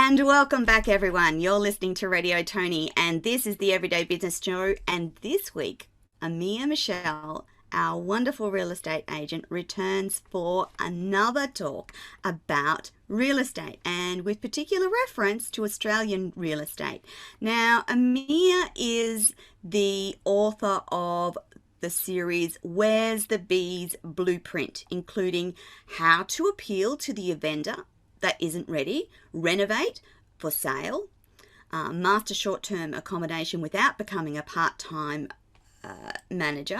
And welcome back, everyone. You're listening to Radio Toni, and this is the Everyday Business Show. And this week, Amir Meshel, our wonderful real estate agent, returns for another talk about real estate, and with particular reference to Australian real estate. Now, Amir is the author of the series Where's the Bees Blueprint, including how to appeal to the vendor that isn't ready, renovate for sale, master short-term accommodation without becoming a part-time manager,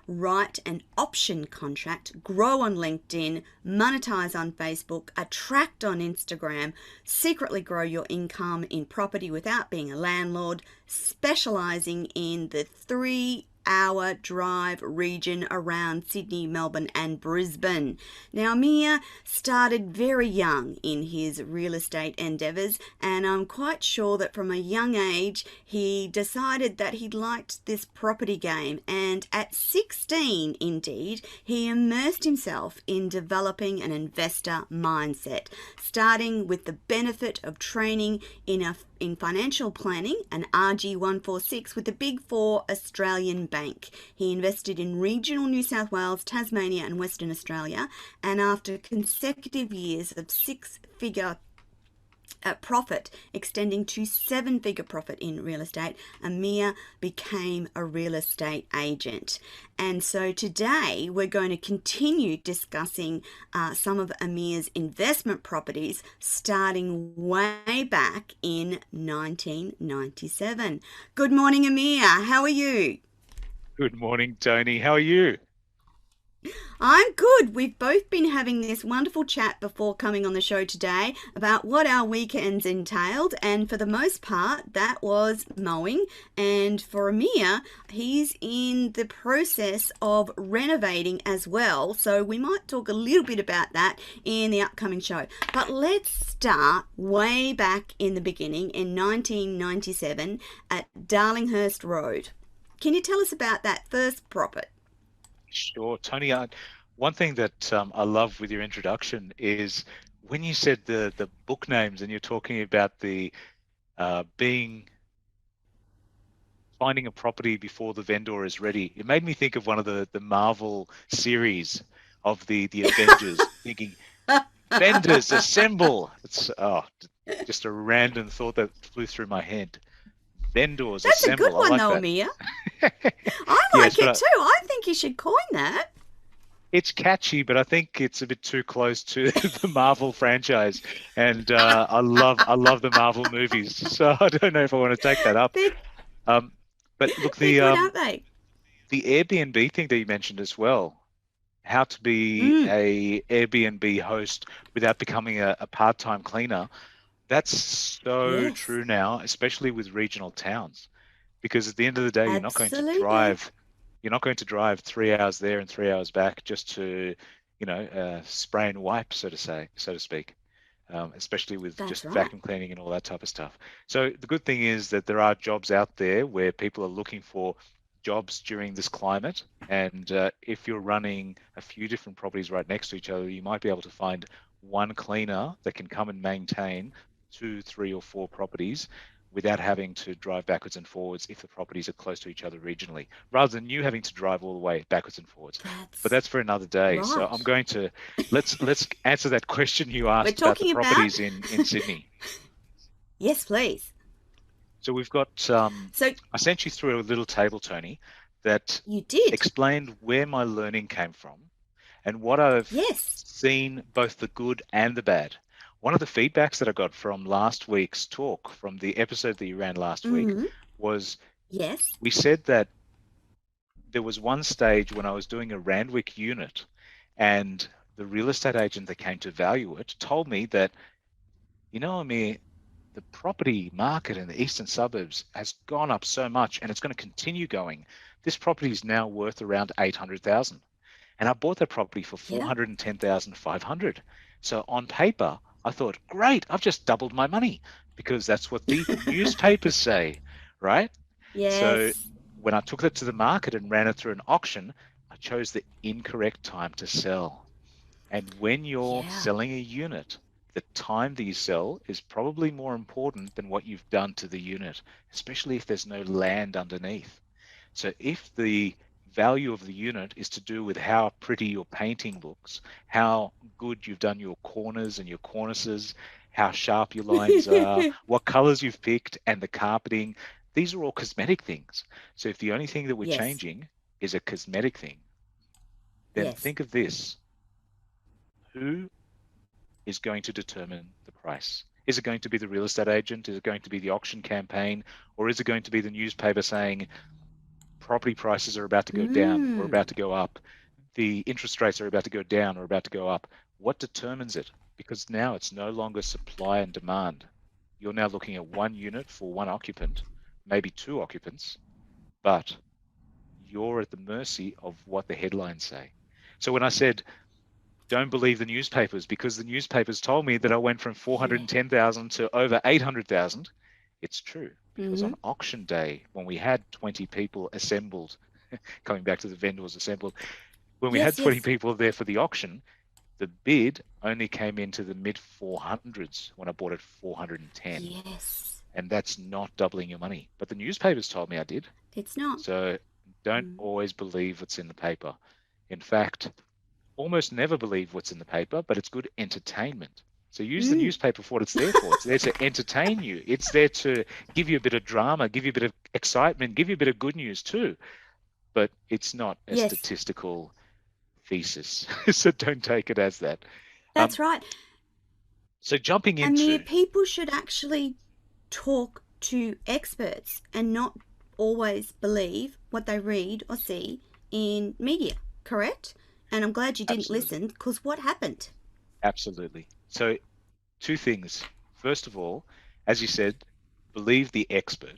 write an option contract, grow on LinkedIn, monetize on Facebook, attract on Instagram, secretly grow your income in property without being a landlord, specializing in the 3-hour drive region around Sydney, Melbourne and Brisbane. Now, Amir started very young in his real estate endeavours, and I'm quite sure that from a young age he decided that he liked this property game, and at 16 indeed he immersed himself in developing an investor mindset, starting with the benefit of training in financial planning, an RG146 with the Big Four Australian bank. He invested in regional New South Wales, Tasmania and Western Australia, and after consecutive years of six-figure profit extending to 7-figure profit in real estate, Amir became a real estate agent. And so today we're going to continue discussing some of Amir's investment properties starting way back in 1997. Good morning, Amir. How are you? Good morning, Toni. How are you? I'm good. We've both been having this wonderful chat before coming on the show today about what our weekends entailed, and for the most part that was mowing. And for Amir, he's in the process of renovating as well, so we might talk a little bit about that in the upcoming show. But let's start way back in the beginning in 1997 at Darlinghurst Road. Can you tell us about that first profit? Sure, Toni. One thing that I love with your introduction is when you said the book names and you're talking about the finding a property before the vendor is ready. It made me think of one of the Marvel series of the Avengers, thinking vendors assemble. It's just a random thought that flew through my head. Vendors That's assemble. a good one, like though, that. Amir. I like it too. I think you should coin that. It's catchy, but I think it's a bit too close to the Marvel franchise, and I love the Marvel movies, so I don't know if I want to take that up. But look, they're good, aren't they? The Airbnb thing that you mentioned as well, how to be a Airbnb host without becoming a part-time cleaner. That's so true now, especially with regional towns, because at the end of the day, you're not going to drive 3 hours there and 3 hours back just to, spray and wipe, so to speak, especially with vacuum cleaning and all that type of stuff. So the good thing is that there are jobs out there where people are looking for jobs during this climate, and if you're running a few different properties right next to each other, you might be able to find one cleaner that can come and maintain 2, 3 or 4 properties without having to drive backwards and forwards if the properties are close to each other regionally, rather than you having to drive all the way backwards and forwards. But that's for another day. Right. So I'm going to let's answer that question you asked about the properties in Sydney. Yes, please. So we've got I sent you through a little table, Toni, that you did explained where my learning came from and what I've seen, both the good and the bad. One of the feedbacks that I got from last week's talk, from the episode that you ran last week, was we said that there was one stage when I was doing a Randwick unit, and the real estate agent that came to value it told me that, Amir, the property market in the eastern suburbs has gone up so much, and it's going to continue going. This property is now worth around $800,000. And I bought that property for $410,500. So on paper, I thought, great, I've just doubled my money, because that's what the newspapers say, right? Yes. So when I took it to the market and ran it through an auction, I chose the incorrect time to sell. And when you're selling a unit, the time that you sell is probably more important than what you've done to the unit, especially if there's no land underneath. So if the value of the unit is to do with how pretty your painting looks, how good you've done your corners and your cornices, how sharp your lines are, what colors you've picked, and the carpeting, these are all cosmetic things. So if the only thing that we're Yes. changing is a cosmetic thing, then Yes. think of this. Who is going to determine the price? Is it going to be the real estate agent? Is it going to be the auction campaign? Or is it going to be the newspaper saying property prices are about to go down or about to go up? The interest rates are about to go down or about to go up. What determines it? Because now it's no longer supply and demand. You're now looking at one unit for one occupant, maybe two occupants, but you're at the mercy of what the headlines say. So when I said, don't believe the newspapers, because the newspapers told me that I went from 410,000 to over 800,000. It's true, because on auction day, when we had 20 people assembled, coming back to the vendors assembled, when we had 20 people there for the auction, the bid only came into the mid 400s when I bought it 410. Yes. And that's not doubling your money. But the newspapers told me I did. It's not. So don't always believe what's in the paper. In fact, almost never believe what's in the paper, but it's good entertainment. So use the newspaper for what it's there for. It's there to entertain you. It's there to give you a bit of drama, give you a bit of excitement, give you a bit of good news too. But it's not a statistical thesis. So don't take it as that. That's right. So jumping into... Amir, people should actually talk to experts and not always believe what they read or see in media, correct? And I'm glad you didn't listen, because what happened? Absolutely. So two things. First of all, as you said, believe the expert.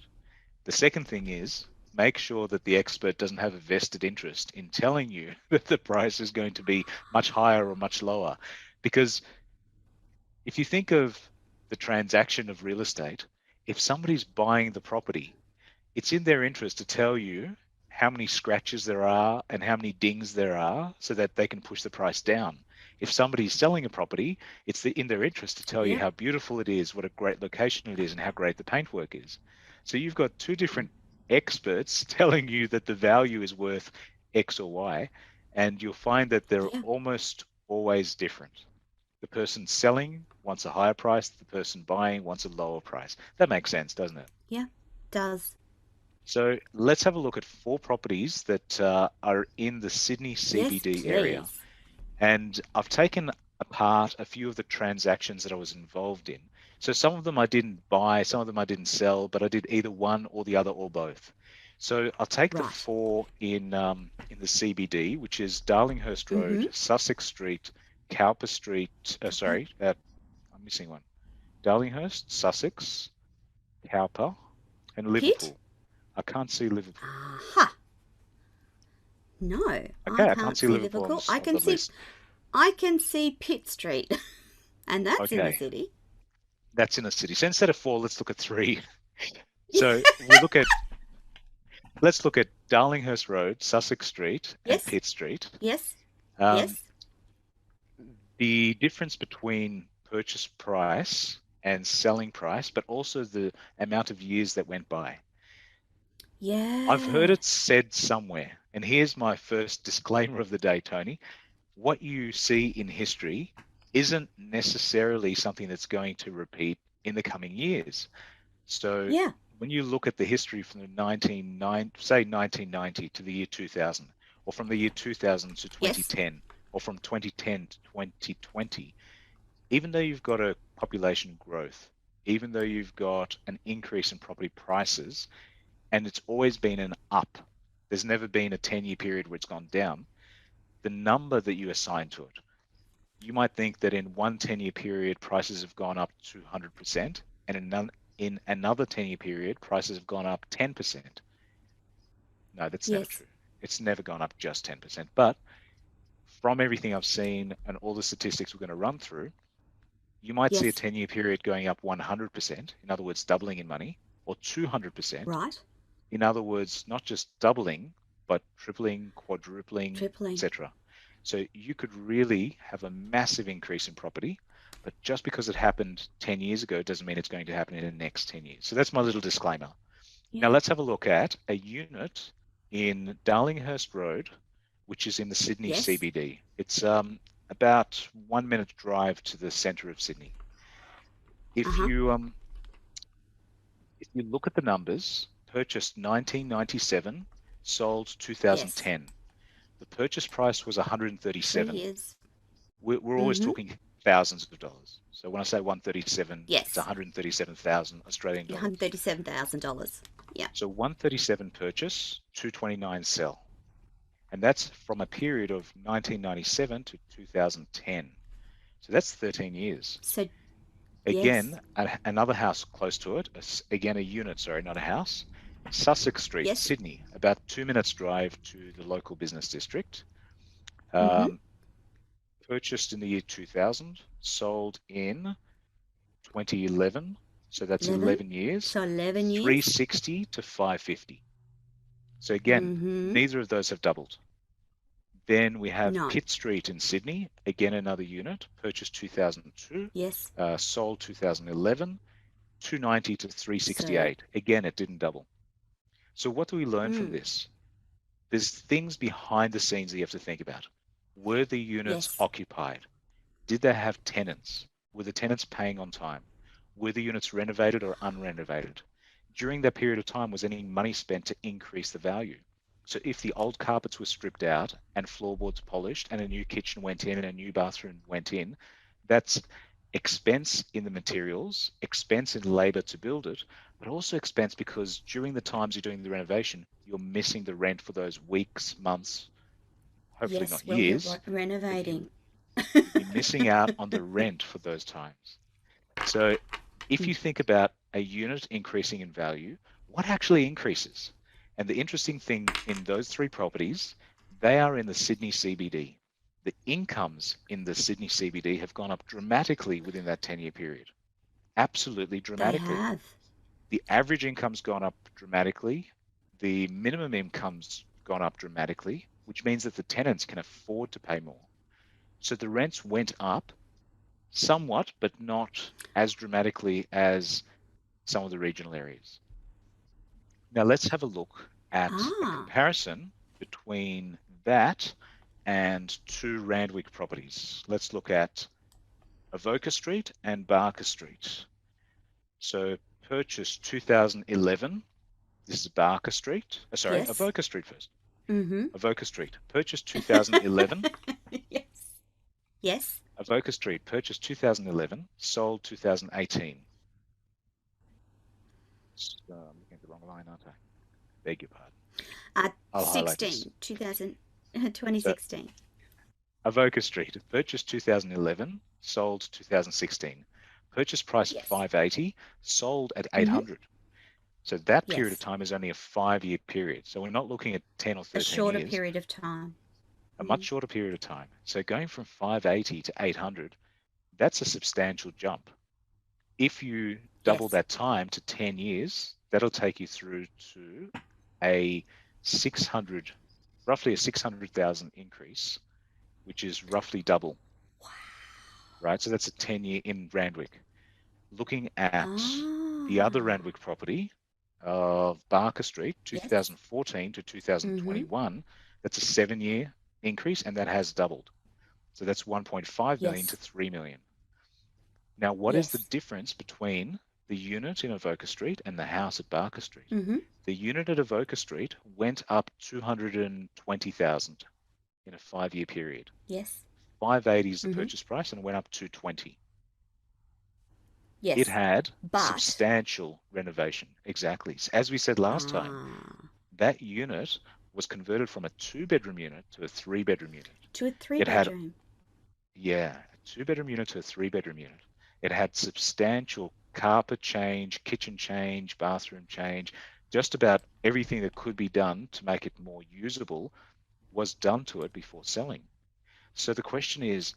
The second thing is make sure that the expert doesn't have a vested interest in telling you that the price is going to be much higher or much lower. Because if you think of the transaction of real estate, if somebody's buying the property, it's in their interest to tell you how many scratches there are and how many dings there are so that they can push the price down. If somebody's selling a property, it's in their interest to tell you how beautiful it is, what a great location it is, and how great the paintwork is. So you've got two different experts telling you that the value is worth X or Y, and you'll find that they're almost always different. The person selling wants a higher price, the person buying wants a lower price. That makes sense, doesn't it? Yeah, does. So let's have a look at 4 properties that are in the Sydney CBD area. And I've taken apart a few of the transactions that I was involved in. So some of them I didn't buy, some of them I didn't sell, but I did either one or the other or both. So I'll take the 4 in the CBD, which is Darlinghurst Road, Sussex Street, Cowper Street. I'm missing one. Darlinghurst, Sussex, Cowper, and Liverpool. I can't see Liverpool. No, okay, I can't see Liverpool. I can see Pitt Street, and that's in the city. That's in the city. So instead of 4, let's look at 3. So let's look at Darlinghurst Road, Sussex Street, and Pitt Street. Yes. The difference between purchase price and selling price, but also the amount of years that went by. Yeah. I've heard it said somewhere, and here's my first disclaimer of the day, Toni. What you see in history isn't necessarily something that's going to repeat in the coming years. So when you look at the history from the 1990 to the year 2000, or from the year 2000 to 2010, or from 2010 to 2020, even though you've got a population growth, even though you've got an increase in property prices, and it's always been an up, there's never been a 10-year period where it's gone down, the number that you assign to it, you might think that in one 10-year period, prices have gone up 200%, and in another 10-year period, prices have gone up 10%. No, that's never true. It's never gone up just 10%. But from everything I've seen and all the statistics we're going to run through, you might see a 10-year period going up 100%, in other words, doubling in money, or 200%. Right. In other words, not just doubling, but tripling, quadrupling, etc. So you could really have a massive increase in property, but just because it happened 10 years ago doesn't mean it's going to happen in the next 10 years. So that's my little disclaimer. Now let's have a look at a unit in Darlinghurst Road, which is in the Sydney CBD. It's about 1 minute drive to the centre of Sydney. If you look at the numbers, purchased 1997, sold 2010. The purchase price was 137. 3 years. We're always talking thousands of dollars. So when I say 137, it's 137,000 Australian dollars. $137,000. Yeah. So 137 purchase, 229 sell. And that's from a period of 1997 to 2010. So that's 13 years. So again, another house close to it, again a unit, sorry, not a house, Sussex Street, Sydney, about 2 minutes drive to the local business district. Purchased in the year 2000, sold in 2011. So that's 11 years. So 11 years. 360 to 550. So again, neither of those have doubled. Then we have Pitt Street in Sydney, again another unit, purchased 2002. Yes. Sold 2011, 290 to 368. Again, it didn't double. So what do we learn from this? There's things behind the scenes that you have to think about. Were the units occupied? Did they have tenants? Were the tenants paying on time? Were the units renovated or unrenovated? During that period of time, was any money spent to increase the value? So if the old carpets were stripped out and floorboards polished and a new kitchen went in and a new bathroom went in, that's expense in the materials, expense in labor to build it, but also expense because during the times you're doing the renovation, you're missing the rent for those weeks, months, hopefully not years. You're renovating. You're missing out on the rent for those times. So if you think about a unit increasing in value, what actually increases? And the interesting thing in those three properties, they are in the Sydney CBD. The incomes in the Sydney CBD have gone up dramatically within that 10-year period. Absolutely dramatically. They have. The average income's gone up dramatically. The minimum income's gone up dramatically, which means that the tenants can afford to pay more. So the rents went up somewhat, but not as dramatically as some of the regional areas. Now let's have a look at a comparison between that and two Randwick properties. Let's look at Avoca Street and Barker Street. So purchased 2011. This is Barker Street. Avoca Street first. Avoca Street, purchased 2011. Yes. Avoca Street, purchased 2011, sold 2018. I'm looking at the wrong line, aren't I? Beg your pardon. 2016. Avoca Street, purchased 2011, sold 2016. Purchase price 580, sold at 800. So that period of time is only a 5-year period. So we're not looking at 10 or 13 years. A shorter period of time. A much shorter period of time. So going from 580 to 800, that's a substantial jump. If you double that time to 10 years, that'll take you through to a roughly a 600,000 increase, which is roughly double. Wow. Right? So that's a 10-year in Randwick. Looking at the other Randwick property of Barker Street, 2014 to 2021, that's a 7-year increase, and that has doubled. So that's 1.5 million to 3 million. Now, what is the difference between the unit in Avoca Street and the house at Barker Street? The unit at Avoca Street went up 220,000 in a 5-year period. 580 is the purchase price, and it went up 220. It had substantial renovation. Exactly. So as we said last time, that unit was converted from a 2-bedroom unit to a 3-bedroom unit. To a 3-bedroom. A 2-bedroom unit to a 3-bedroom unit. It had substantial carpet change, kitchen change, bathroom change. Just about everything that could be done to make it more usable was done to it before selling. So the question is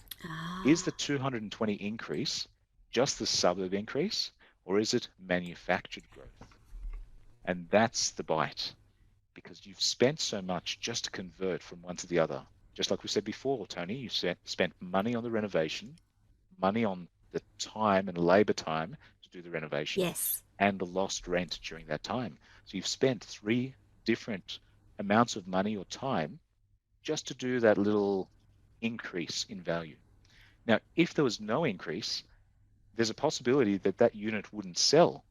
the 220 increase just the suburb increase, or is it manufactured growth? And that's the bite, because you've spent so much just to convert from one to the other. Just like we said before, Toni, you spent money on the renovation, money on the time and labor time to do the renovation Yes. and the lost rent during that time. So you've spent 3 different amounts of money or time just to do that little increase in value. Now, if there was no increase, there's a possibility that that unit wouldn't sell.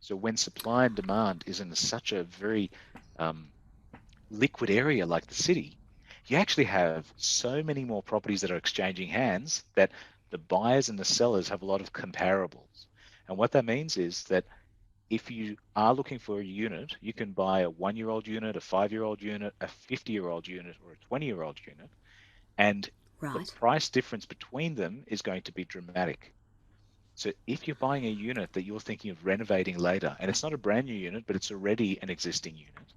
So when supply and demand is in such a very liquid area like the city, you actually have so many more properties that are exchanging hands that the buyers and the sellers have a lot of comparables. And what that means is that if you are looking for a unit, you can buy a 1-year-old unit, a 5-year-old unit, a 50-year-old unit, or a 20-year-old unit, and the Right. price difference between them is going to be dramatic. So if you're buying a unit that you're thinking of renovating later, and it's not a brand new unit, but it's already an existing unit,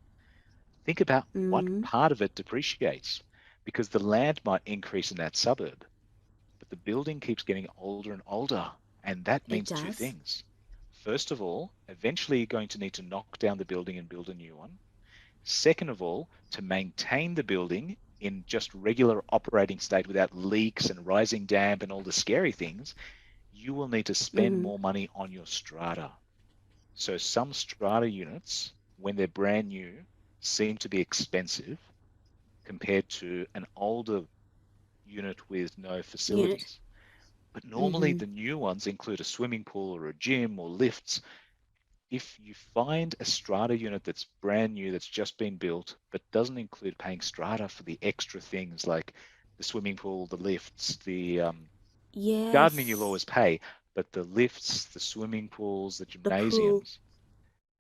think about what Mm, part of it depreciates, because the land might increase in that suburb, but the building keeps getting older and older. And that it means two does. things. First of all, eventually you're going to need to knock down the building and build a new one. Second of all, to maintain the building in just regular operating state without leaks and rising damp and all the scary things, you will need to spend Mm, more money on your strata. So some strata units, when they're brand new, seem to be expensive compared to an older unit with no unit. facilities. But normally Mm-hmm. the new ones include a swimming pool or a gym or lifts. If you find a strata unit that's brand new, that's just been built, but doesn't include paying strata for the extra things like the swimming pool, the lifts, the gardening you'll Yes. always pay, but the lifts, the swimming pools, the The pool. gymnasiums,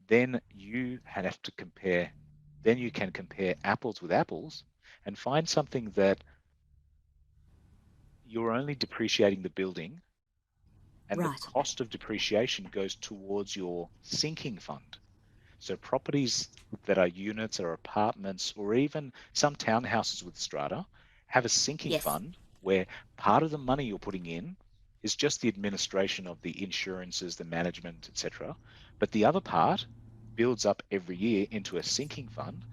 then you have to compare, then you can compare apples with apples and find something that you're only depreciating the building and the Right. cost of depreciation goes towards your sinking fund. So properties that are units or apartments or even some townhouses with strata have a sinking Yes. fund where part of the money you're putting in is just the administration of the insurances, the management, etc. But the other part builds up every year into a sinking fund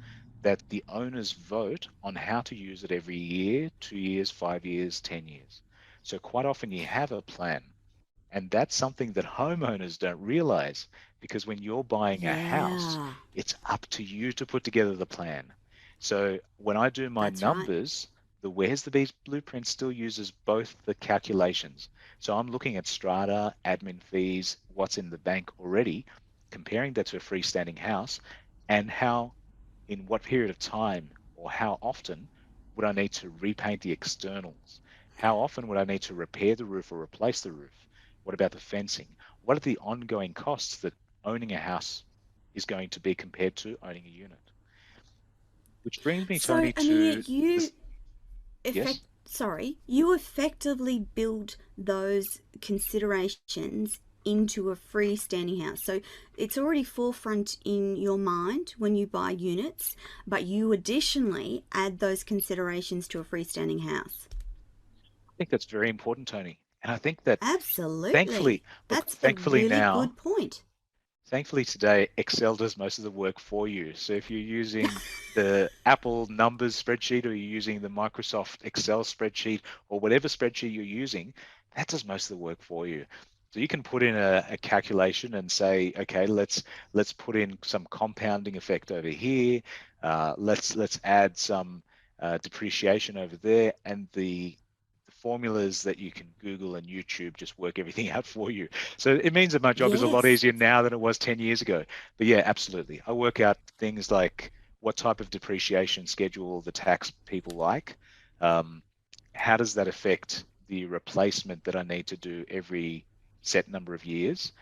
that the owners vote on how to use it every year, 2 years, 5 years, 10 years. So quite often you have a plan. And that's something that homeowners don't realize because when you're buying a house, Yeah. it's up to you to put together the plan. So when I do my That's right. numbers, the Where's the Bees blueprint still uses both the calculations. So I'm looking at strata, admin fees, what's in the bank already, comparing that to a freestanding house, and how, in what period of time or how often would I need to repaint the externals? How often would I need to repair the roof or replace the roof? What about the fencing? What are the ongoing costs that owning a house is going to be compared to owning a unit? Which brings me, So, Toni, Amir, to this. Yes, you effectively build those considerations into a freestanding house. So it's already forefront in your mind when you buy units, but you additionally add those considerations to a freestanding house. I think that's very important, Toni. And I think that thankfully, Absolutely. look, That's a really good point. thankfully today, Excel does most of the work for you. So if you're using the Apple Numbers spreadsheet or you're using the Microsoft Excel spreadsheet or whatever spreadsheet you're using, that does most of the work for you. So you can put in a calculation and say, okay, let's put in some compounding effect over here. Let's add some depreciation over there, and the formulas that you can Google and YouTube just work everything out for you. So it means that my job is a lot Yes. easier now than it was 10 years ago. But yeah, absolutely. I work out things like what type of depreciation schedule the tax people like. Um, how does that affect the replacement that I need to do every set number of years?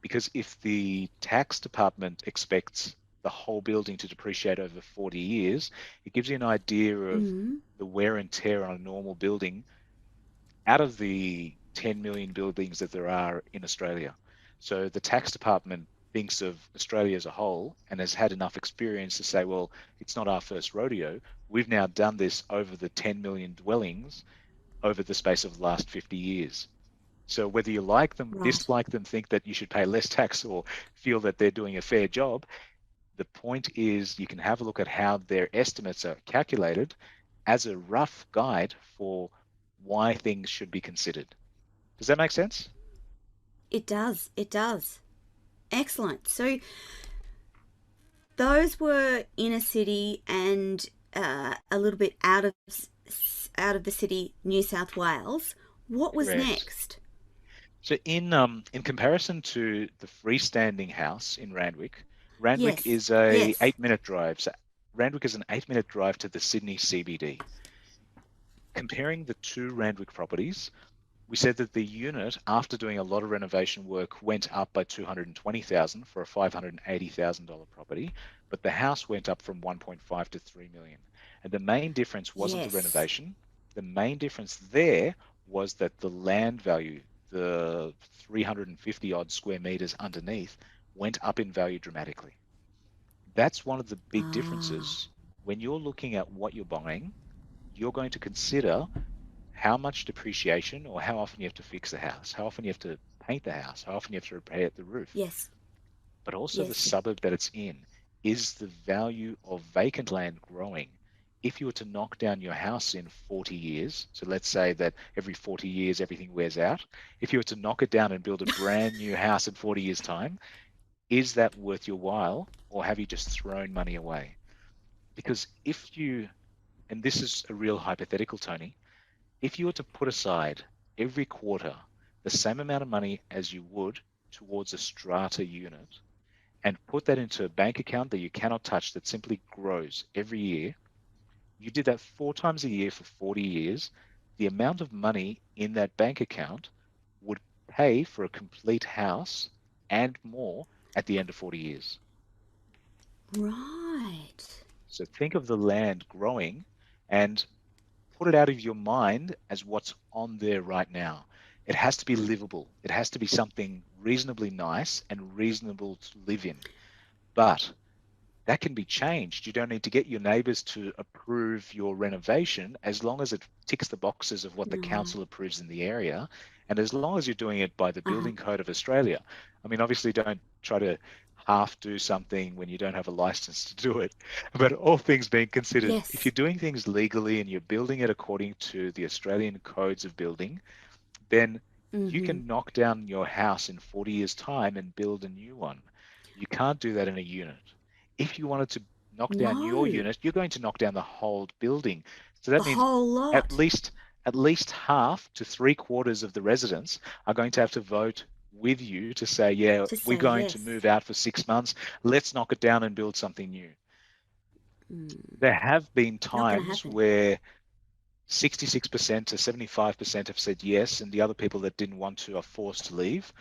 Because if the tax department expects the whole building to depreciate over 40 years, it gives you an idea of Mm, the wear and tear on a normal building out of the 10 million buildings that there are in Australia. So the tax department thinks of Australia as a whole and has had enough experience to say, well, it's not our first rodeo. We've now done this over the 10 million dwellings over the space of the last 50 years. So whether you like them, right. dislike them, think that you should pay less tax or feel that they're doing a fair job, the point is you can have a look at how their estimates are calculated as a rough guide for why things should be considered. Does that make sense? It does. It does. Excellent. So those were inner city and a little bit out of the city, New South Wales. What was Correct. next? So in comparison to the freestanding house in Randwick, Randwick Yes. is a Yes. 8-minute drive. So Randwick is an 8-minute drive to the Sydney CBD. Comparing the two Randwick properties, we said that the unit, after doing a lot of renovation work, went up by 220,000 for a $580,000 property, but the house went up from 1.5 to 3 million. And the main difference wasn't the Yes. renovation. The main difference there was that the land value, the 350 odd square meters underneath, went up in value dramatically. That's one of the big Ah. differences. When you're looking at what you're buying, you're going to consider how much depreciation or how often you have to fix the house, how often you have to paint the house, how often you have to repair the roof, Yes. but also the Yes. suburb that it's in. Is the value of vacant land growing? If you were to knock down your house in 40 years, so let's say that every 40 years everything wears out, if you were to knock it down and build a brand new house in 40 years' time, is that worth your while, or have you just thrown money away? Because if you, and this is a real hypothetical, Toni, if you were to put aside every quarter the same amount of money as you would towards a strata unit and put that into a bank account that you cannot touch that simply grows every year, you did that 4 times a year for 40 years, the amount of money in that bank account would pay for a complete house and more at the end of 40 years. Right. So think of the land growing and put it out of your mind as what's on there right now. It has to be livable. It has to be something reasonably nice and reasonable to live in. But that can be changed. You don't need to get your neighbours to approve your renovation as long as it ticks the boxes of what the No. council approves in the area. And as long as you're doing it by the Uh-huh. Building Code of Australia. I mean, obviously, don't try to half do something when you don't have a license to do it. But all things being considered, if you're Yes. doing things legally and you're building it according to the Australian codes of building, then you Mm-hmm. can knock down your house in 40 years' time and build a new one. You can't do that in a unit. If you wanted to knock down your No. unit, you're going to knock down the whole building. So The that means whole at lot. least at least half to three-quarters of the residents are going to have to vote with you to say, yeah, To we're say going to yes. move out for 6 months. Let's knock it down and build something new. Mm. There have been Not going to times happen. where 66% to 75% have said yes, and the other people that didn't want to are forced to leave.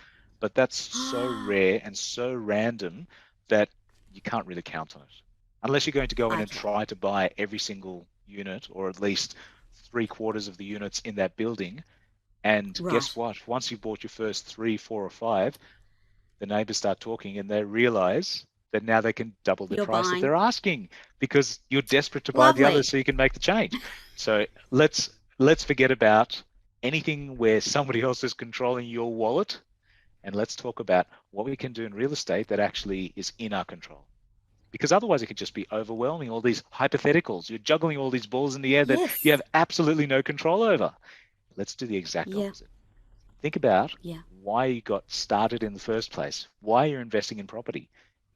But that's so rare and so random that you can't really count on it. Unless you're going to go in and Okay. try to buy every single unit or at least three-quarters of the units in that building. And guess Right. what? Once you've bought your first three, four, or five, the neighbors start talking and they realize that now they can double the You're price that buying. they're asking because you're desperate to buy the others Lovely. so you can make the change. So let's forget about anything where somebody else is controlling your wallet, and let's talk about what we can do in real estate that actually is in our control. Because otherwise it could just be overwhelming, all these hypotheticals. You're juggling all these balls in the air that you Yes. have absolutely no control over. Let's do the exact Yeah. opposite. Think about Yeah. why you got started in the first place, why you're investing in property.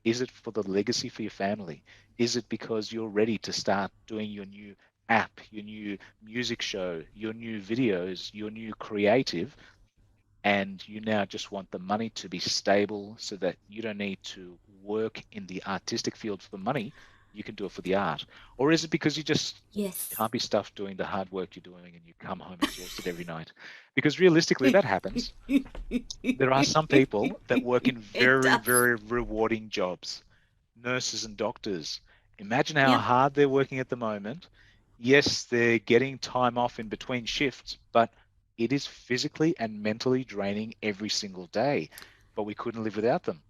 Is it for the legacy for your family? Is it because you're ready to start doing your new app, your new music show, your new videos, your new creative, and you now just want the money to be stable so that you don't need to work in the artistic field for the money, you can do it for the art? Or is it because you just Yes. can't be stuffed doing the hard work you're doing and you come home exhausted every night? Because realistically, that happens. There are some people that work in It very, does. very rewarding jobs, nurses and doctors. Imagine how Yep. hard they're working at the moment. Yes, they're getting time off in between shifts, but it is physically and mentally draining every single day. But we couldn't live without them.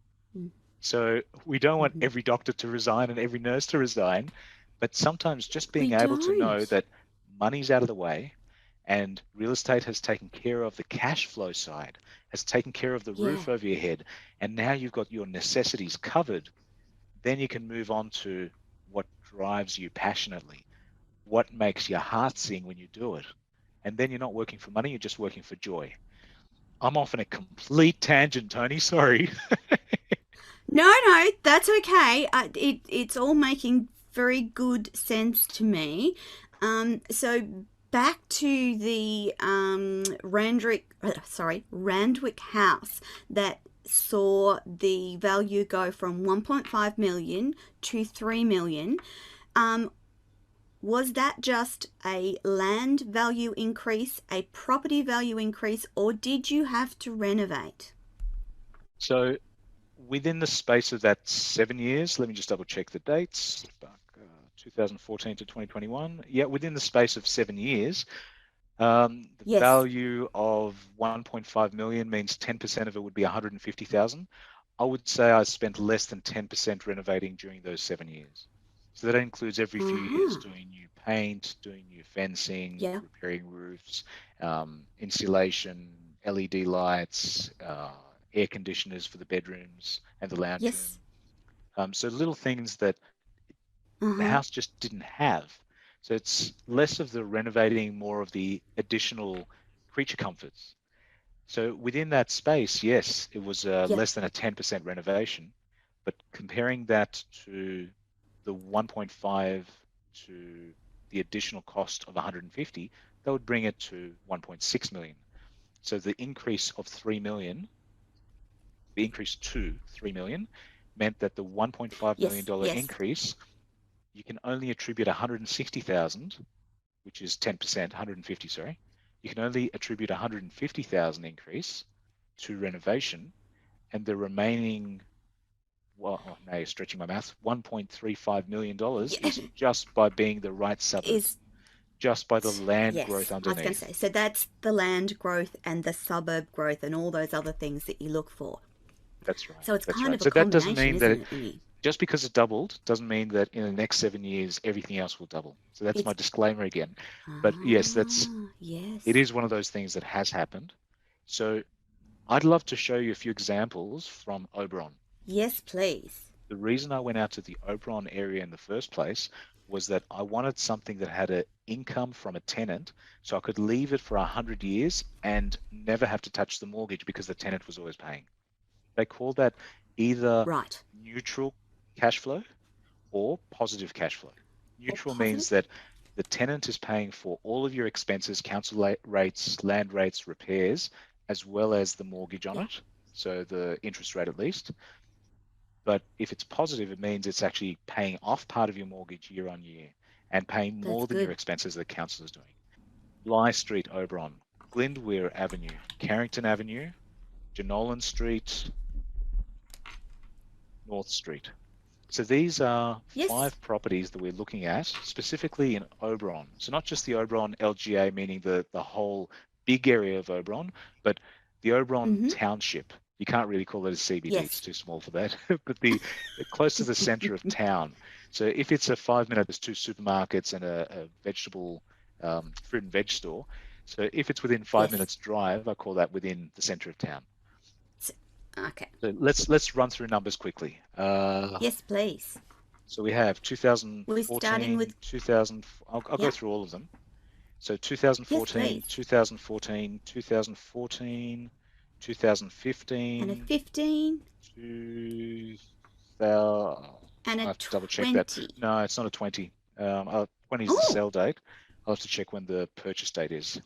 So we don't want Mm-hmm. every doctor to resign and every nurse to resign, but sometimes just We being able to know don't. that money's out of the way and real estate has taken care of the cash flow side, has taken care of the Yeah. roof over your head, and now you've got your necessities covered, then you can move on to what drives you passionately, what makes your heart sing when you do it. And then you're not working for money, you're just working for joy. I'm off on a complete tangent, Toni. Sorry. No, no, that's okay. It's all making very good sense to me. So back to the Randwick house that saw the value go from 1.5 million to 3 million. Um, was that just a land value increase, a property value increase, or did you have to renovate? So within the space of that 7 years, let me just double check the dates. 2014 to 2021. Yeah, within the space of 7 years, the Yes. value of 1.5 million means 10% of it would be 150,000. I would say I spent less than 10% renovating during those 7 years. So that includes every few years Uh-huh. doing new paint, doing new fencing, Yeah. repairing roofs, insulation, LED lights, air conditioners for the bedrooms and the lounge Yes. room. So little things that the Uh-huh. house just didn't have. So it's less of the renovating, more of the additional creature comforts. So within that space, yes, it was Yeah. less than a 10% renovation, but comparing that to the 1.5 to the additional cost of 150, that would bring it to 1.6 million. So the increase of 3 million, the increase to 3 million meant that the 1.5 million Yes. dollar Yes. increase, you can only attribute 160,000, which is 10%, 150, sorry. You can only attribute 150,000 increase to renovation, and the remaining, well, oh, now you're stretching my math, $1.35 million Yeah. is just by being the right suburb, Is just by the land growth yes. I was going to underneath. say. So that's the land growth and the suburb growth and all those other things that you look for. That's right. So it's That's kind right. of a So that doesn't combination, mean that isn't it? And just because it doubled doesn't mean that in the next 7 years everything else will double. So that's my it's disclaimer again. But yes, it yes. is one of those things that has happened. So I'd love to show you a few examples from Oberon. Yes, please. The reason I went out to the Oberon area in the first place was that I wanted something that had an income from a tenant so I could leave it for 100 years and never have to touch the mortgage because the tenant was always paying. They call that either Right. neutral cash flow or positive cash flow. Or Neutral positive. means that the tenant is paying for all of your expenses, council rates, land rates, repairs, as well as the mortgage on Yeah. it. So the interest rate at least. But if it's positive, it means it's actually paying off part of your mortgage year on year and paying That's more than your good. expenses the council is doing. Bly Street, Oberon, Glindweir Avenue, Carrington Avenue, Jenolan Street, North Street. So these are Yes. 5 properties that we're looking at specifically in Oberon. So not just the Oberon LGA, meaning the whole big area of Oberon, but the Oberon Mm-hmm. township. You can't really call it a CBD; it's Yes. too small for that. But the close to the center of town. So if it's a 5 minute, there's 2 supermarkets and a vegetable, fruit and veg store. So if it's within five Yes. minutes drive, I call that within the center of town. So, okay. So let's run through numbers quickly. Yes, please. So we have We're starting 2014, with 2000, I'll go yeah. through all of them. So Yes, 2014, please. 2014, 2014, And a 2015, 15 2000, and I a have to double check that. 20. No, it's not a 20. 20 is the Oh. sell date. I'll have to check when the purchase date is.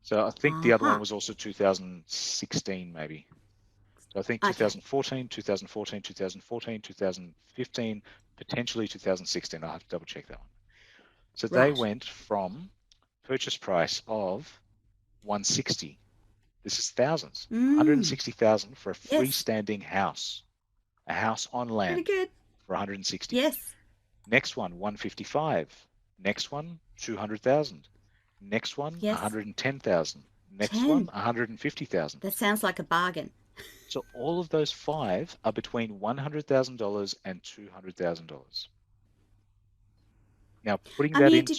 So I think the other one Uh-huh. was also 2016, maybe. So I think Okay. 2014, 2014, 2014, 2015, potentially 2016. I'll have to double check that one. So they Right. went from purchase price of 160. This is thousands, Mm. 160,000 for a Yes. freestanding house, a house on Pretty land good. for 160. Yes. Next one, 155. Next one, 200,000. Next one, Yes. 110,000. Next one, 10. 150,000. That sounds like a bargain. So all of those 5 are between $100,000 and $200,000. Now, putting that Amir, into,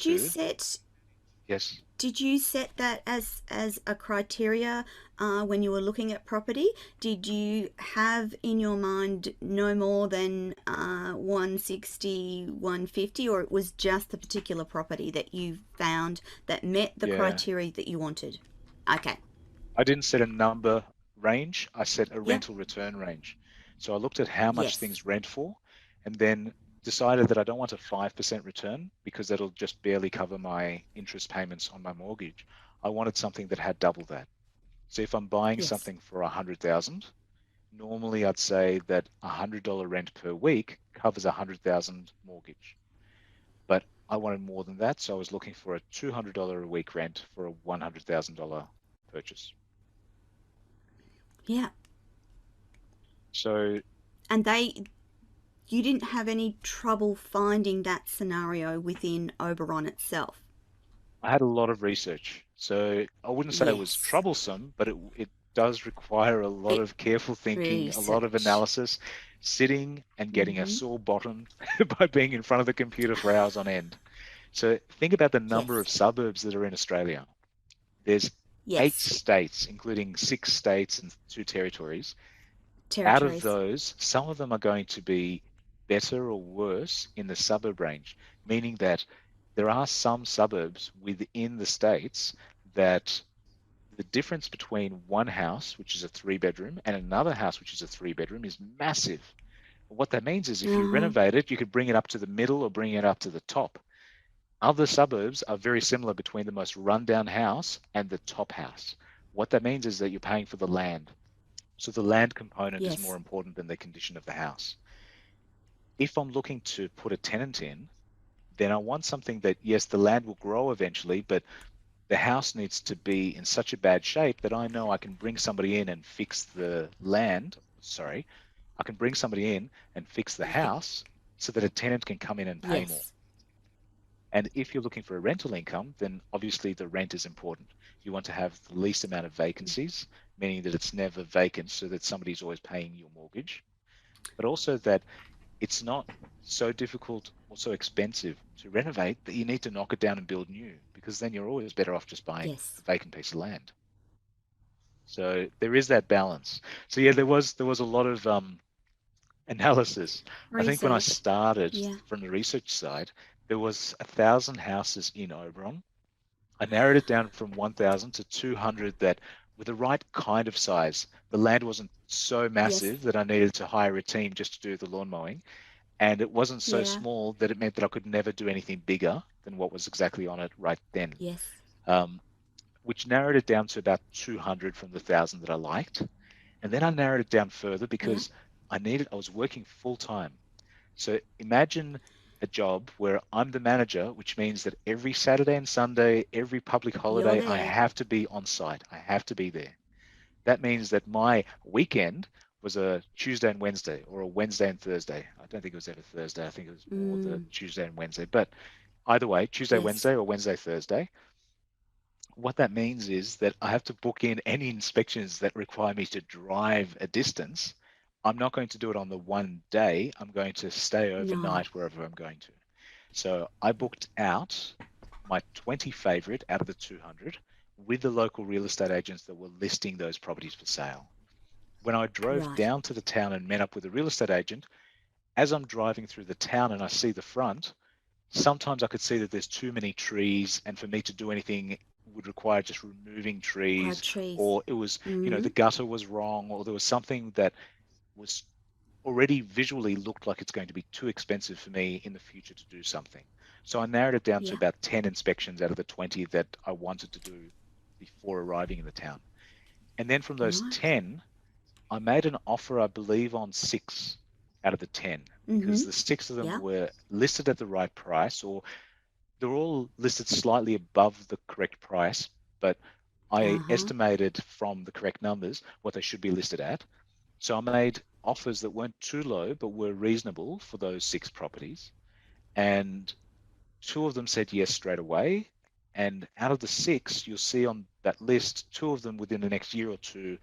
yes, did you set that as a criteria when you were looking at property? Did you have in your mind no more than 160, 150, or it was just the particular property that you found that met the yeah. criteria that you wanted? Okay. I didn't set a number range. I set a Yeah. rental return range. So I looked at how much Yes. things rent for, and then decided that I don't want a 5% return because that'll just barely cover my interest payments on my mortgage. I wanted something that had double that. So if I'm buying Yes. something for 100,000, normally I'd say that $100 rent per week covers 100,000 mortgage. But I wanted more than that, so I was looking for a $200 a week rent for a $100,000 purchase. Yeah. So And you didn't have any trouble finding that scenario within Oberon itself. I had a lot of research. So I wouldn't say it was Yes. troublesome, but it does require a lot It of careful thinking, a lot of research. analysis, sitting and getting a Mm-hmm. sore bottom by being in front of the computer for hours on end. So think about the number Yes. of suburbs that are in Australia. There's 8 Yes. states, including 6 states and 2 territories. Out of Territories. those, some of them are going to be better or worse in the suburb range, meaning that there are some suburbs within the states that the difference between one house, which is a 3 bedroom, and another house, which is a 3 bedroom, is massive. What that means is if you Uh-huh. renovate it, you could bring it up to the middle or bring it up to the top. Other suburbs are very similar between the most rundown house and the top house. What that means is that you're paying for the land. So the land component is more Yes. important than the condition of the house. If I'm looking to put a tenant in, then I want something that, yes, the land will grow eventually, but the house needs to be in such a bad shape that I know I can bring somebody in and fix the land. Sorry, I can bring somebody in and fix the house so that a tenant can come in and pay more. Yes. And if you're looking for a rental income, then obviously the rent is important. You want to have the least amount of vacancies, meaning that it's never vacant so that somebody's always paying your mortgage, but also that it's not so difficult or so expensive to renovate that you need to knock it down and build new, because then you're always better off just buying a Yes. vacant piece of land. So there is that balance. So yeah, there was a lot of analysis. I think when I Research. started Yeah. from the research side, there was 1,000 houses in Oberon. I narrowed it down from 1,000 to 200 that with the right kind of size. The land wasn't so Yes. massive that I needed to hire a team just to do the lawn mowing, and it wasn't so Yeah. small that it meant that I could never do anything bigger than what was exactly on it right then, Yes. um, which narrowed it down to about 200 from the 1,000 that I liked. And then I narrowed it down further Yeah. because I was working full time. So imagine a job where I'm the manager, which means that every Saturday and Sunday, every public You're holiday, I there. have to be on site. I have to be there. That means that my weekend was a Tuesday and Wednesday or a Wednesday and Thursday. I don't think it was ever Thursday. I think it was more the Mm. Tuesday and Wednesday. But either way, Tuesday, Yes. Wednesday, or Wednesday, Thursday. What that means is that I have to book in any inspections that require me to drive a distance. I'm not going to do it on the one day. I'm going to stay No. overnight wherever I'm going to. So I booked out my 20 favorite out of the 200 with the local real estate agents that were listing those properties for sale. When I drove Right. down to the town and met up with a real estate agent, as I'm driving through the town and I see the front, sometimes I could see that there's too many trees, and for me to do anything would require just removing Quad trees, trees. or it was, the Mm. gutter was wrong, or there was something that was already visually looked like it's going to be too expensive for me in the future to do something. So I narrowed it down to Yeah. about 10 inspections out of the 20 that I wanted to do before arriving in the town. And then from those Right. 10, I made an offer, I believe, on 6 out of the 10, because Mm-hmm. the 6 of them Yeah. were listed at the right price, or they're all listed slightly above the correct price, but I Uh-huh. estimated from the correct numbers what they should be listed at. So I made offers that weren't too low, but were reasonable for those 6 properties. And 2 of them said yes straight away. And out of the 6, you'll see on that list, 2 of them within the next year or two,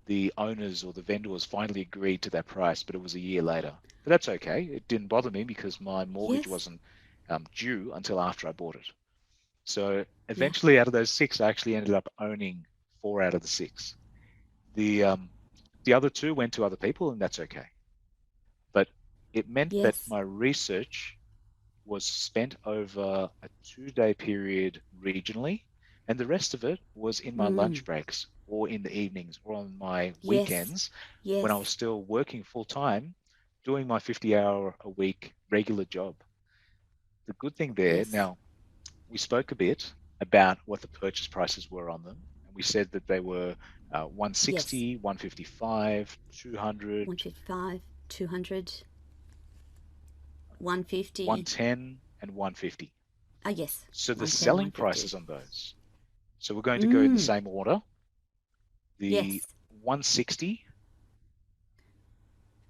the owners or the vendors finally agreed to that price, but it was a year later. But that's okay. It didn't bother me because my mortgage Yes. wasn't due until after I bought it. So Yeah. eventually, out of those 6, I actually ended up owning 4 out of the 6. The other 2 went to other people, and that's okay. But it meant that Yes. my research was spent over a 2-day period regionally, and the rest of it was in my lunch Mm. breaks. or in the evenings or on my Yes. weekends Yes. when I was still working full time, doing my 50-hour-a-week regular job. The good thing there, Yes. now we spoke a bit about what the purchase prices were on them, and we said that they were 160, Yes. 155, 200, 155, 200, 150. 110, and 150. Oh, yes. So the 110, selling 150. prices on those. So we're going to go in the same order. The Yes. 160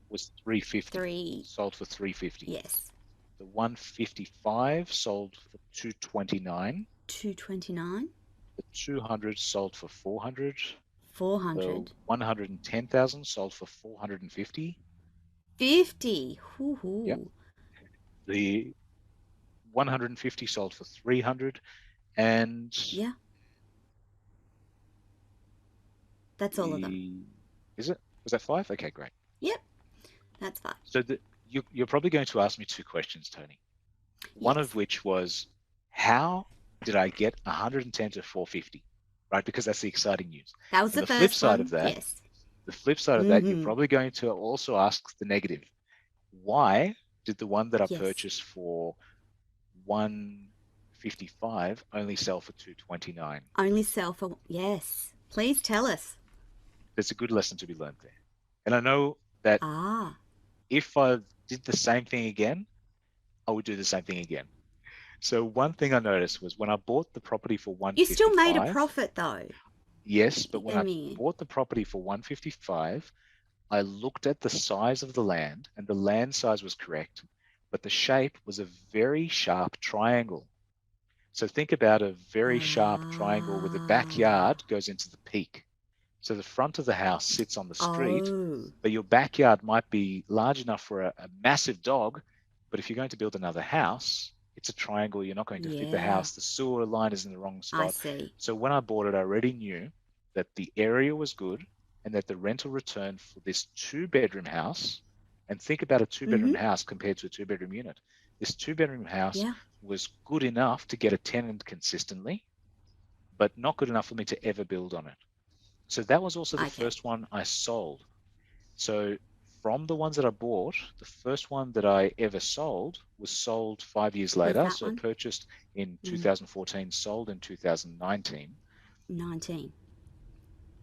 was 350, 3. sold for 350. Yes. The 155 sold for 229. 229. The 200 sold for 400. 400. The 110,000 sold for 450. 50. Hoo-hoo. Yep. The 150 sold for 300, and yeah, that's all of them. Is it? Was that 5? Okay, great. Yep, that's 5. So you're probably going to ask me 2 questions, Toni. One Yes. of which was, how did I get 110 to 450? Right, because that's the exciting news. That was and the flip first side one. of that, Yes. The flip side of that, you're probably going to also ask the negative. Why did the one that I Yes. purchased for 155 only sell for 229? Only sell for, yes. Please tell us. There's a good lesson to be learned there. And I know that if I did the same thing again, I would do the same thing again. So one thing I noticed was when I bought the property for 155. You still made a profit though. Yes, but when I bought the property for 155, I looked at the size of the land, and the land size was correct, but the shape was a very sharp triangle. So think about a very sharp triangle where the backyard goes into the peak. So the front of the house sits on the street, but your backyard might be large enough for a massive dog, but if you're going to build another house, it's a triangle, you're not going to fit the house, the sewer line is in the wrong spot. I see. So when I bought it, I already knew that the area was good and that the rental return for this 2-bedroom house, and think about a 2-bedroom house compared to a 2-bedroom unit. This 2-bedroom house was good enough to get a tenant consistently, but not good enough for me to ever build on it. So that was also the first one I sold. So from the ones that I bought, the first one that I ever sold was sold 5 years later. So purchased in 2014, sold in 2019. 19.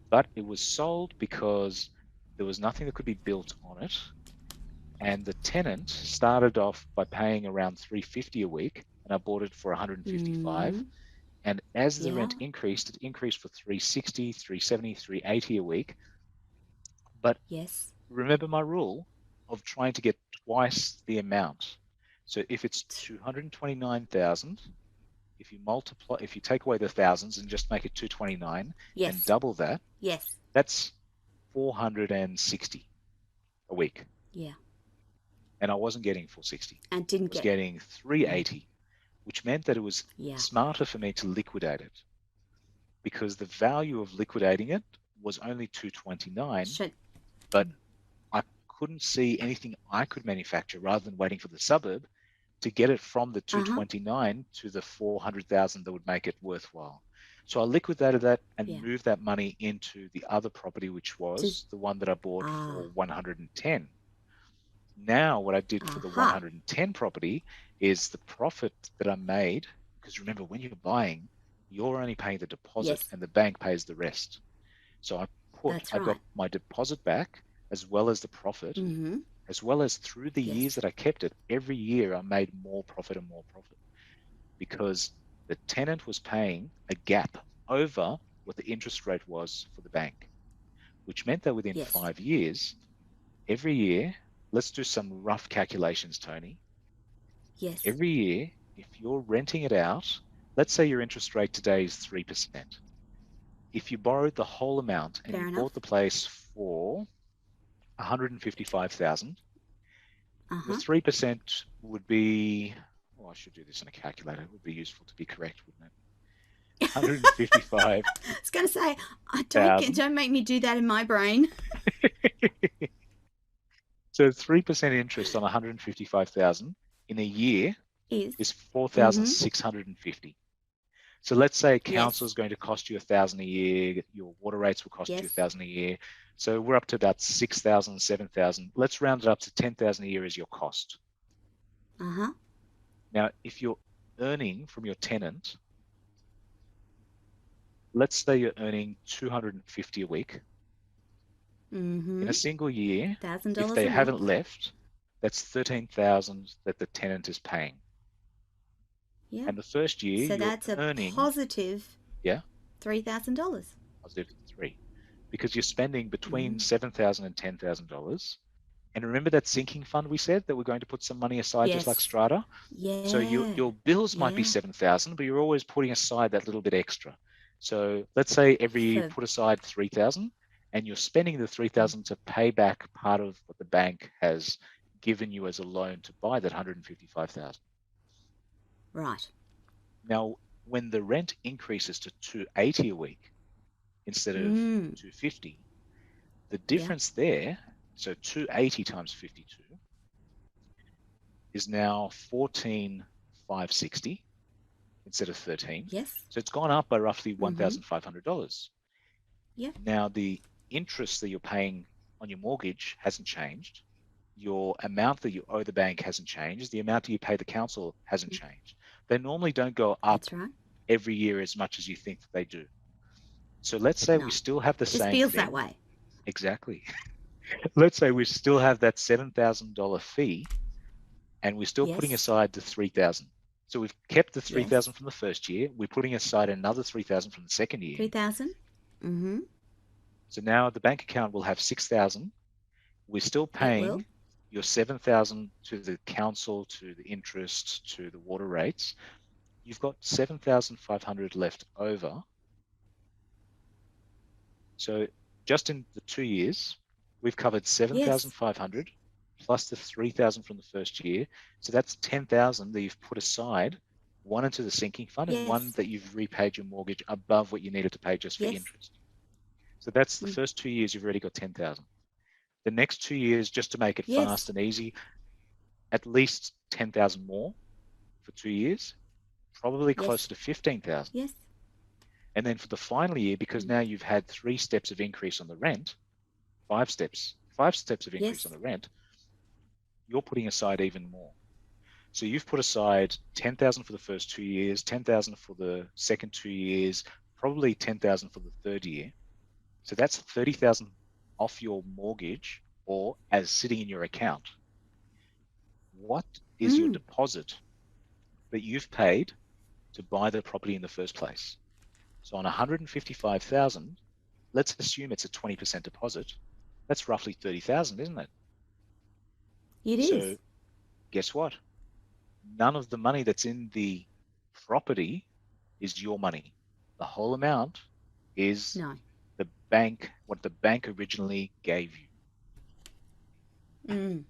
But it was sold because there was nothing that could be built on it. And the tenant started off by paying around $350 a week, and I bought it for $155. And as the rent increased, it increased for $360, $370, $380 a week. But remember my rule of trying to get twice the amount. So if it's 229,000, if you take away the thousands and just make it 229 and double that, that's 460 a week. Yeah. And I wasn't getting 460. And didn't I was getting 380, which meant that it was smarter for me to liquidate it, because the value of liquidating it was only 229, but I couldn't see anything I could manufacture rather than waiting for the suburb to get it from the 229 to the 400,000 that would make it worthwhile. So I liquidated that and moved that money into the other property, which was the one that I bought for 110. Now what I did for the 110 property is the profit that I made, because remember, when you're buying, you're only paying the deposit and the bank pays the rest. So I got my deposit back as well as the profit, as well as through the years that I kept it. Every year I made more profit and more profit, because the tenant was paying a gap over what the interest rate was for the bank, which meant that within 5 years, every year, let's do some rough calculations, Toni. Yes. Every year, if you're renting it out, let's say your interest rate today is 3%. If you borrowed the whole amount and bought the place for 155,000, the 3% would be, well, I should do this in a calculator. It would be useful to be correct, wouldn't it? 155. I was going to say, don't make me do that in my brain. So 3% interest on 155,000 in a year is 4,650. So let's say council is going to cost you $1,000 a year. Your water rates will cost you $1,000 a year. So we're up to about 6,000, 7,000. Let's round it up to 10,000 a year as your cost. Now, if you're earning from your tenant, let's say you're earning $250 a week. In a single year, if they haven't left, that's $13,000 that the tenant is paying. Yeah. And the first year, so you're that's earning, a positive $3,000. Positive $3,000, because you're spending between $7,000 and $10,000. And remember that sinking fund we said that we're going to put some money aside, just like Strata? Yeah. So your bills might be $7,000, but you're always putting aside that little bit extra. So let's say every year you put aside $3,000, and you're spending the $3,000 to pay back part of what the bank has given you as a loan to buy that $155,000. Right. Now, when the rent increases to $280 a week instead of $250, the difference there, so $280 times 52 is now $14,560 instead of $13. Yes. So it's gone up by roughly $1,500. Yeah. Now the interest that you're paying on your mortgage hasn't changed. Your amount that you owe the bank hasn't changed. The amount that you pay the council hasn't changed. They normally don't go up every year as much as you think that they do. So let's say we still have the same thing. It feels that way. Exactly. Let's say we still have that $7,000 fee, and we're still putting aside the $3,000. So we've kept the $3,000 from the first year. We're putting aside another $3,000 from the second year. $3,000. So now the bank account will have $6,000. We're still paying your $7,000 to the council, to the interest, to the water rates. You've got $7,500 left over. So just in the 2 years, we've covered $7,500 plus the $3,000 from the first year. So that's $10,000 that you've put aside, one into the sinking fund and one that you've repaid your mortgage above what you needed to pay just for interest. So that's the first 2 years, you've already got $10,000. The next 2 years, just to make it fast and easy, at least $10,000 more for 2 years, probably closer to $15,000. Yes. And then for the final year, because now you've had 3 steps of increase on the rent, 5 steps of increase on the rent, you're putting aside even more. So you've put aside $10,000 for the first 2 years, $10,000 for the second 2 years, probably $10,000 for the third year. So that's $30,000 off your mortgage or as sitting in your account. What is your deposit that you've paid to buy the property in the first place? So on $155,000, let's assume it's a 20% deposit. That's roughly $30,000, isn't it? It is. So guess what? None of the money that's in the property is your money. The whole amount is the bank, what the bank originally gave you.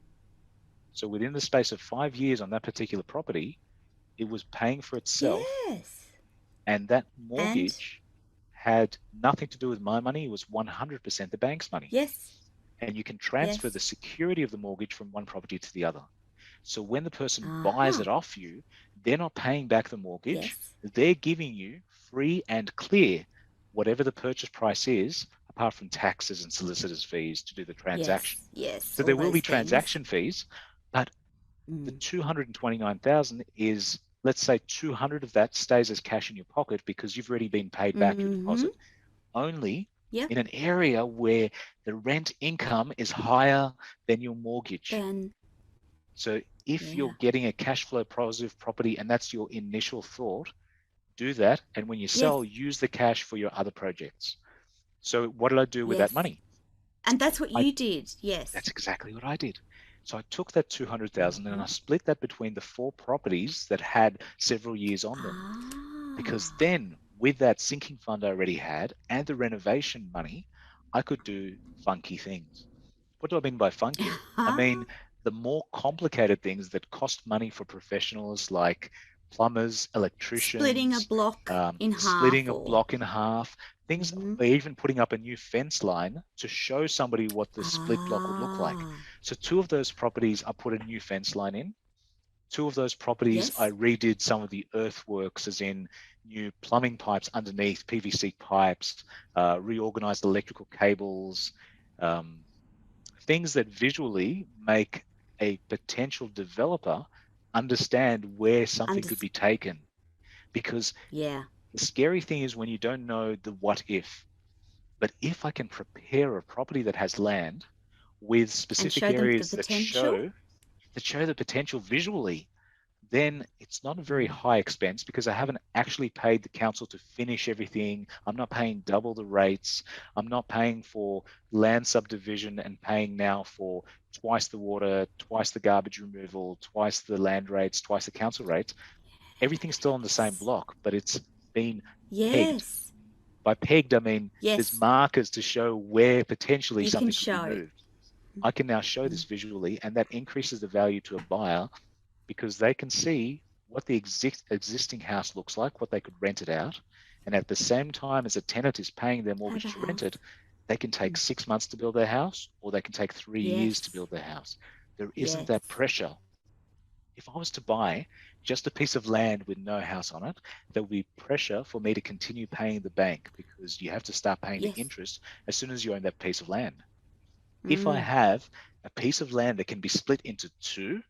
So within the space of 5 years on that particular property, it was paying for itself. And that mortgage had nothing to do with my money. It was 100% the bank's money. And you can transfer the security of the mortgage from one property to the other. So when the person buys it off you, they're not paying back the mortgage. They're giving you free and clear whatever the purchase price is, apart from taxes and solicitors' fees to do the transaction. So there will be transaction fees, but the $229,000 is, let's say $200 of that stays as cash in your pocket because you've already been paid back your deposit. Only in an area where the rent income is higher than your mortgage. So if you're getting a cash flow positive property and that's your initial thought, do that. And when you sell, use the cash for your other projects. So what did I do with that money? And that's what you did. That's exactly what I did. So I took that $200,000 and I split that between the 4 properties that had several years on them. Because then with that sinking fund I already had and the renovation money, I could do funky things. What do I mean by funky? I mean, the more complicated things that cost money for professionals like plumbers, electricians, splitting a block in half, splitting a block in half, things, even putting up a new fence line to show somebody what the split block would look like. So 2 of those properties, I put a new fence line in. 2 of those properties, I redid some of the earthworks, as in new plumbing pipes underneath, PVC pipes, reorganized electrical cables, things that visually make a potential developer understand where something could be taken. Because yeah, the scary thing is when you don't know the what if. But if I can prepare a property that has land with and specific show them the areas potential. that show the potential visually, then it's not a very Mm. high expense because I haven't actually paid the council to finish everything. I'm not paying double the rates. I'm not paying for land subdivision and paying now for twice the water, twice the garbage removal, twice the land rates, twice the council rates. Everything's still on the same Yes. block, but it's been pegged. Yes. By pegged, I mean there's Yes. markers to show where potentially You can something could be show. moved. I can now show Mm. this visually, and that increases the value to a buyer because they can see what the existing house looks like, what they could rent it out. And at the same time as a tenant is paying their Have a mortgage to rent house. it, they can take Mm. 6 months to build their house, or they can take 3 years to Yes. build their house. There isn't that Yes. pressure. If I was to buy just a piece of land with no house on it, there would be pressure for me to continue paying the bank because you have to start paying the Yes. interest as soon as you own that piece of land. If I Mm. have a piece of land that can be split into two,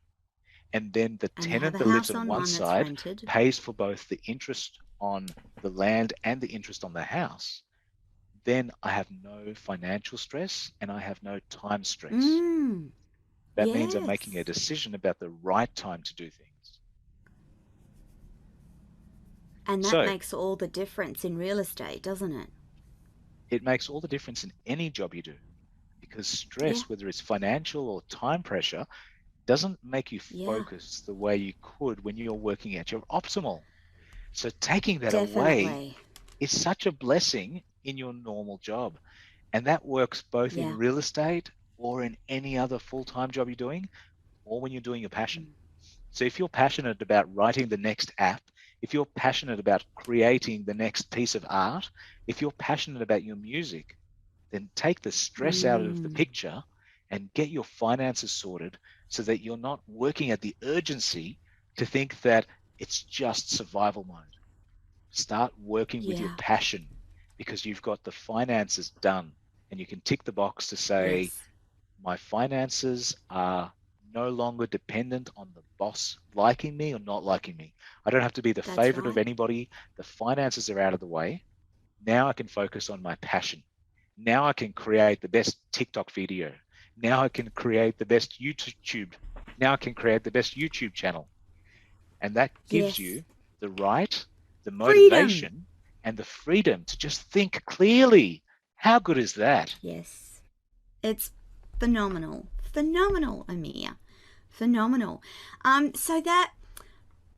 and then the And you have tenant a that lives house on on one one that's side rented. pays for both the interest on the land and the interest on the house, then I have no financial stress and I have no time stress. Mm. That means I'm making a Yes. decision about the right time to do things. And that So makes all the difference in real estate, doesn't it? it makes all the difference in any job you do because Yeah. stress, whether it's financial or time pressure, doesn't make you Yeah. focus the way you could when you're working at your optimal. So taking that away Definitely. is such a blessing in your normal job. And that works both in Yeah. real estate or in any other full-time job you're doing or when you're doing your passion. Mm. So if you're passionate about writing the next app, if you're passionate about creating the next piece of art, if you're passionate about your music, then take the stress out of the Mm. picture and get your finances sorted so that you're not working at the urgency to think that it's just survival mode. Start working with your Yeah. passion because you've got the finances done and you can tick the box to say, Yes. my finances are no longer dependent on the boss liking me or not liking me. I don't have to be the That's favorite of right. anybody. The finances are out of the way. Now I can focus on my passion. Now I can create the best TikTok video. Now I can create the best YouTube. Now I can create the best YouTube channel. And that gives Yes. you the right, the Freedom. motivation, and the freedom to just think clearly. How good is that? Yes. It's phenomenal. Phenomenal, Amir. Phenomenal. So that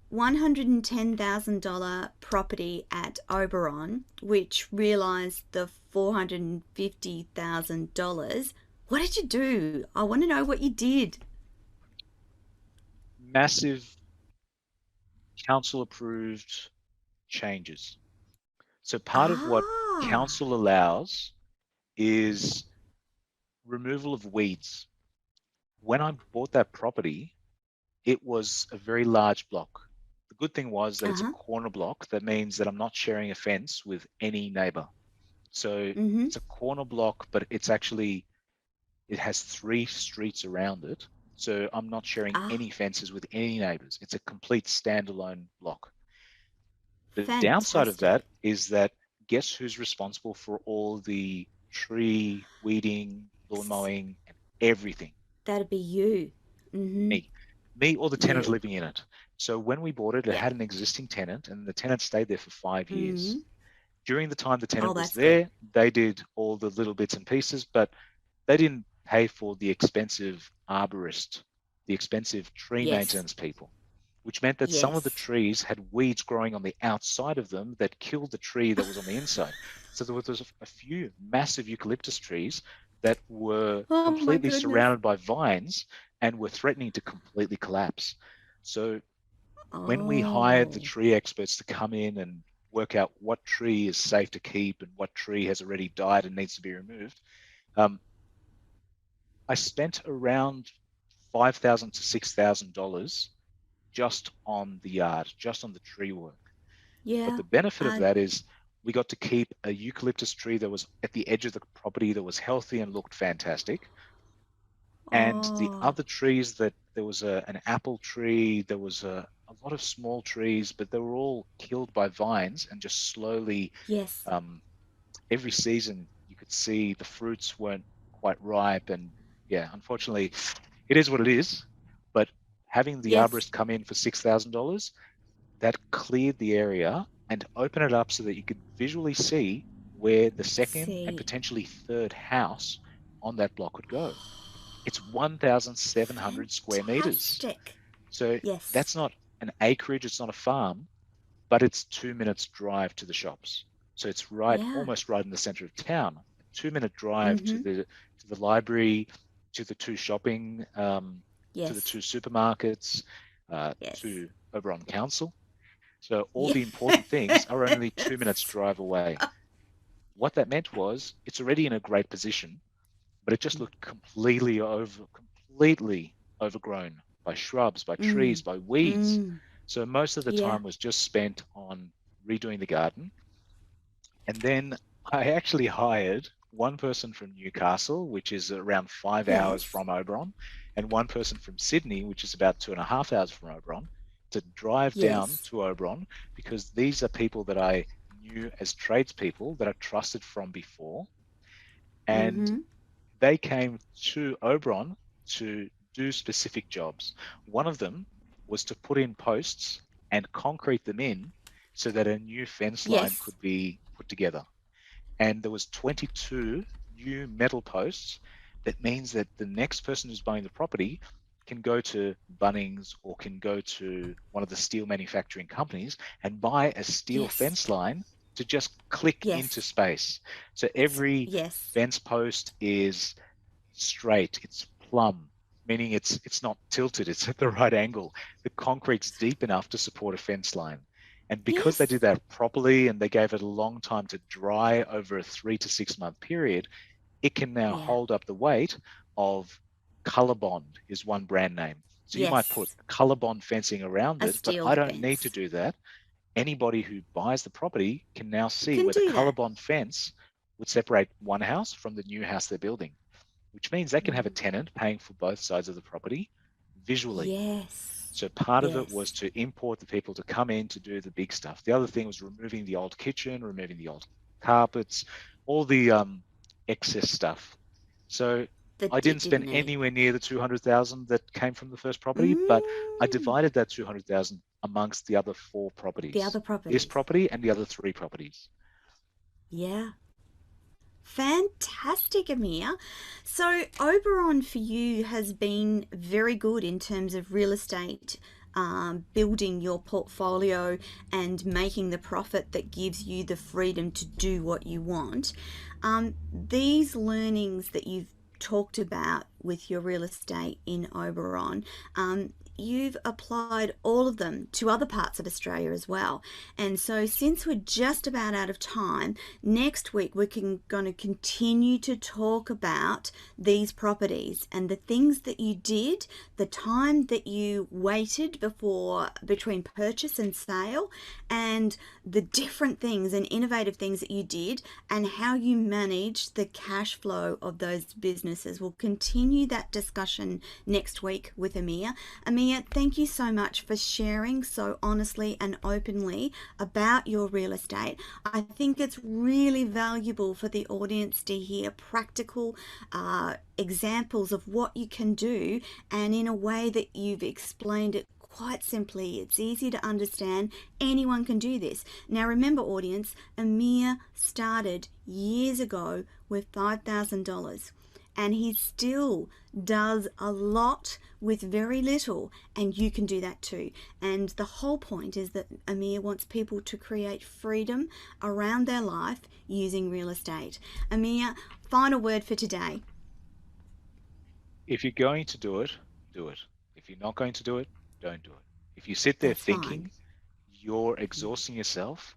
$110,000 property at Oberon, which realized the $450,000. What did you do? I want to know what you did. Massive council approved changes. So part of what Ah, council allows is removal of weeds. When I bought that property, it was a very large block. The good thing was that it's a uh-huh, corner block. That means that I'm not sharing a fence with any neighbor. So mm-hmm, it's a corner block, but it's actually, it has 3 streets around it. So I'm not sharing ah, any fences with any neighbors. It's a complete standalone block. The downside of fantastic. that is that guess who's responsible for all the tree weeding, lawn mowing, and everything? That'd be you. Mm-hmm, Me. Me or the tenant you. living in it. So when we bought it, it Yeah. had an existing tenant, and the tenant stayed there for 5 years. Mm-hmm. During the time the Oh, tenant was that's good. there, they did all the little bits and pieces, but they didn't pay for the expensive arborist, the expensive tree Yes. maintenance people, which meant that some of the Yes. trees had weeds growing on the outside of them that killed the tree that was on the inside. So there was a few massive eucalyptus trees that were Oh my completely goodness. surrounded by vines and were threatening to completely collapse. So when we hired the Oh. tree experts to come in and work out what tree is safe to keep and what tree has already died and needs to be removed, um, I spent around $5,000 to $6,000 just on the yard, just on the tree work. Yeah. But the benefit of that is we got to keep a eucalyptus tree that was at the edge of the property that was healthy and looked fantastic. And the Oh, other trees, that there was an apple tree, there was a lot of small trees, but they were all killed by vines and just slowly, yes. um, every season you could see the fruits weren't quite ripe. And yeah, unfortunately, it is what it is. But having the Yes. arborist come in for $6,000, that cleared the area and opened it up so that you could visually see where the second and See. potentially third house on that block would go. It's 1,700 square meters. Fantastic. So Yes. that's not an acreage, it's not a farm, but it's 2 minutes drive to the shops. So it's right, Yeah. almost right in the center of town. A 2 minute drive Mm-hmm. to the library, to the two shopping, to the Yes. two supermarkets, Yes. to Oberon Council. So all Yes. the important things are only 2 minutes drive away. What that meant was it's already in a great position, but it just looked completely overgrown by shrubs, by trees, Mm. by weeds. Mm. So most of the Yeah. time was just spent on redoing the garden. And then I actually hired one person from Newcastle, which is around 5 hours Yes. from Oberon, and one person from Sydney, which is about 2.5 hours from Oberon, to drive down Yes. to Oberon, because these are people that I knew as tradespeople that I trusted from before. And Mm-hmm. they came to Oberon to do specific jobs. One of them was to put in posts and concrete them in so that a new fence line Yes. could be put together. And there was 22 new metal posts. That means that the next person who's buying the property can go to Bunnings or can go to one of the steel manufacturing companies and buy a steel Yes. fence line to just click into Yes. space. So every Yes. fence post is straight, it's plumb, meaning it's not tilted, it's at the right angle. The concrete's deep enough to support a fence line. And because they Yes. did that properly and they gave it a long time to dry over a 3 to 6 month period, it can now Yeah. hold up the weight of Colorbond is one brand name. So you might put Yes. Colorbond fencing around A it, but steel I don't need to fence. do that. Anybody who buys the property can now You see can where the do that. Colorbond fence would separate one house from the new house they're building, which means they can have a Mm. tenant paying for both sides of the property visually. Yes. So part of it was Yes. to import the people to come in to do the big stuff. The other thing was removing the old kitchen, removing the old carpets, all the excess stuff. So I That didn't it didn't spend need. anywhere near the 200,000 that came from the first property, but I Mm. divided that 200,000 amongst the other four The properties, other this properties. property and the other three properties. Yeah. Fantastic, Amir. So, Oberon for you has been very good in terms of real estate, building your portfolio and making the profit that gives you the freedom to do what you want. These learnings that you've talked about with your real estate in Oberon, you've applied all of them to other parts of Australia as well. And so, since we're just about out of time, next week we're going to continue to talk about these properties and the things that you did, the time that you waited before between purchase and sale, and the different things and innovative things that you did, and how you managed the cash flow of those businesses. We'll continue that discussion next week with Amir. Amir, thank you so much for sharing so honestly and openly about your real estate. I think it's really valuable for the audience to hear practical examples of what you can do, and in a way that you've explained it quite simply. It's easy to understand. Anyone can do this. Now remember, audience, Amir started years ago with $5,000, and he still does a lot with very little, and you can do that too. And the whole point is that Amir wants people to create freedom around their life using real estate. Amir, final word for today. If you're going to do it, do it. If you're not going to do it, don't do it. If you sit there That's fine. thinking, you're exhausting yourself,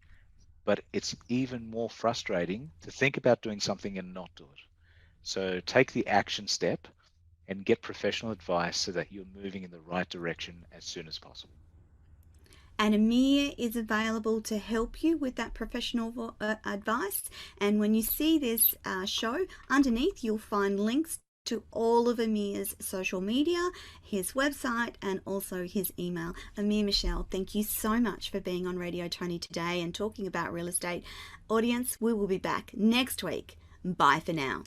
but it's even more frustrating to think about doing something and not do it. So take the action step and get professional advice so that you're moving in the right direction as soon as possible. And Amir is available to help you with that professional advice. And when you see this show, underneath you'll find links to all of Amir's social media, his website, and also his email. Amir Meshel, thank you so much for being on Radio Toni today and talking about real estate. Audience, we will be back next week. Bye for now.